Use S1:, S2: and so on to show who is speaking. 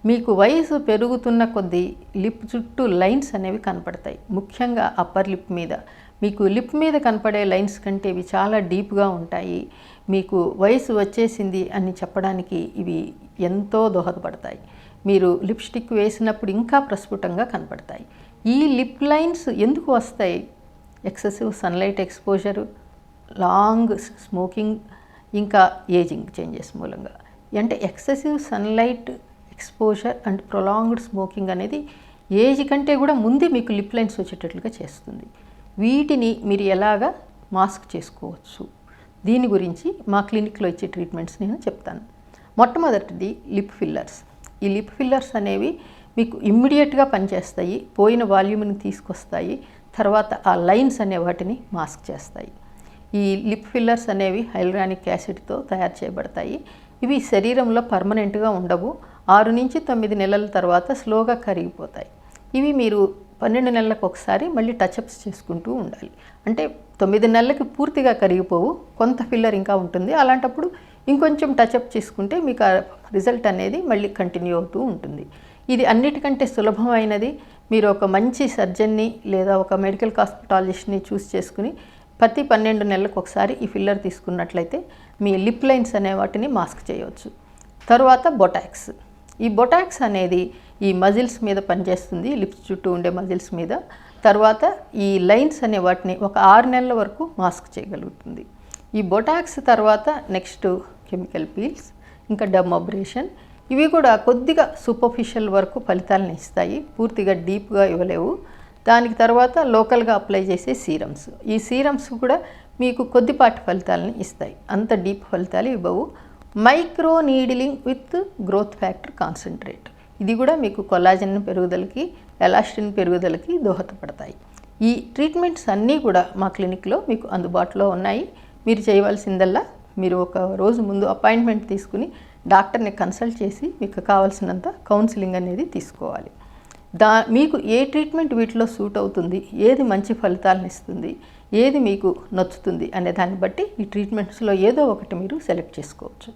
S1: మీకు వయసు పెరుగుతున్న కొద్దీ లిప్ చుట్టూ లైన్స్ అనేవి కనపడతాయి. ముఖ్యంగా అప్పర్ లిప్ మీద. మీకు లిప్ మీద కనపడే లైన్స్ కంటే ఇవి చాలా డీప్గా ఉంటాయి. మీకు వయసు వచ్చేసింది అని చెప్పడానికి ఇవి ఎంతో దోహదపడతాయి. మీరు లిప్స్టిక్ వేసినప్పుడు ఇంకా ప్రస్ఫుటంగా కనపడతాయి. ఈ లిప్ లైన్స్ ఎందుకు వస్తాయి? Excessive sunlight exposure, long smoking, ఇంకా ఏజింగ్ చేంజెస్ మూలంగా. అంటే excessive sunlight exposure and prolonged smoking అనేది ఏజ్ కంటే కూడా ముందే మీకు లిప్ లైన్స్ వచ్చేటట్లుగా చేస్తుంది. వీటిని మీరు ఎలాగా మాస్క్ చేసుకోవచ్చు, దీని గురించి మా క్లినిక్లో ఇచ్చే ట్రీట్మెంట్స్ నేను చెప్తాను. మొట్టమొదటిది లిప్ ఫిల్లర్స్. ఈ లిప్ ఫిల్లర్స్ అనేవి మీకు ఇమ్మీడియట్గా పనిచేస్తాయి, పోయిన వాల్యూమ్ని తీసుకొస్తాయి, తర్వాత ఆ లైన్స్ అనే వాటిని మాస్క్ చేస్తాయి. ఈ లిప్ ఫిల్లర్స్ అనేవి హైల్రానిక్ యాసిడ్తో తయారు చేయబడతాయి. ఇవి శరీరంలో పర్మనెంట్గా ఉండవు. 6 నుంచి 9 నెలల తర్వాత స్లోగా కరిగిపోతాయి. ఇవి మీరు 12 నెలలకు ఒకసారి మళ్ళీ టచ్అప్స్ చేసుకుంటూ ఉండాలి. అంటే 9 నెలలకి పూర్తిగా కరిగిపోవు, కొంత ఫిల్లర్ ఇంకా ఉంటుంది. అలాంటప్పుడు ఇంకొంచెం టచ్అప్ చేసుకుంటే మీకు ఆ రిజల్ట్ అనేది మళ్ళీ కంటిన్యూ అవుతూ ఉంటుంది. ఇది అన్నిటికంటే సులభమైనది. మీరు ఒక మంచి సర్జన్ని లేదా ఒక మెడికల్ కాస్మెటాలజిస్ట్ని చూస్ చేసుకుని ప్రతి 12 నెలలకు ఒకసారి ఈ ఫిల్లర్ తీసుకున్నట్లయితే మీ లిప్ లైన్స్ అనే వాటిని మాస్క్ చేయవచ్చు. తర్వాత బొటాక్స్. ఈ బొటాక్స్ అనేది ఈ మజిల్స్ మీద పనిచేస్తుంది, లిప్స్ చుట్టూ ఉండే మజిల్స్ మీద. తర్వాత ఈ లైన్స్ అనే వాటిని ఒక 6 నెలల వరకు మాస్క్ చేయగలుగుతుంది. ఈ బొటాక్స్ తర్వాత నెక్స్ట్ కెమికల్ పీల్స్, ఇంకా డర్మాబ్రేషన్. ఇవి కూడా కొద్దిగా సూపర్ఫిషియల్ వరకు ఫలితాలను ఇస్తాయి, పూర్తిగా డీప్గా ఇవ్వలేవు. దానికి తర్వాత లోకల్గా అప్లై చేసే సీరమ్స్. ఈ సీరమ్స్ కూడా మీకు కొద్దిపాటి ఫలితాలను ఇస్తాయి, అంత డీప్ ఫలితాలు ఇవ్వవు. Micro needling with growth factor concentrate. ఇది కూడా మీకు కొల్లాజన్ పెరుగుదలకి, ఎలాస్టిన్ పెరుగుదలకి దోహదపడతాయి. ఈ ట్రీట్మెంట్స్ అన్నీ కూడా మా క్లినిక్లో మీకు అందుబాటులో ఉన్నాయి. మీరు చేయవలసిందల్లా మీరు ఒక రోజు ముందు అపాయింట్మెంట్ తీసుకుని డాక్టర్ని కన్సల్ట్ చేసి మీకు కావాల్సినంత కౌన్సిలింగ్ అనేది తీసుకోవాలి. మీకు ఏ ట్రీట్మెంట్ వీటిలో సూట్ అవుతుంది, ఏది మంచి ఫలితాలను ఇస్తుంది, ఏది మీకు నచ్చుతుంది అనే దాన్ని బట్టి ఈ ట్రీట్మెంట్స్లో ఏదో ఒకటి మీరు సెలెక్ట్ చేసుకోవచ్చు.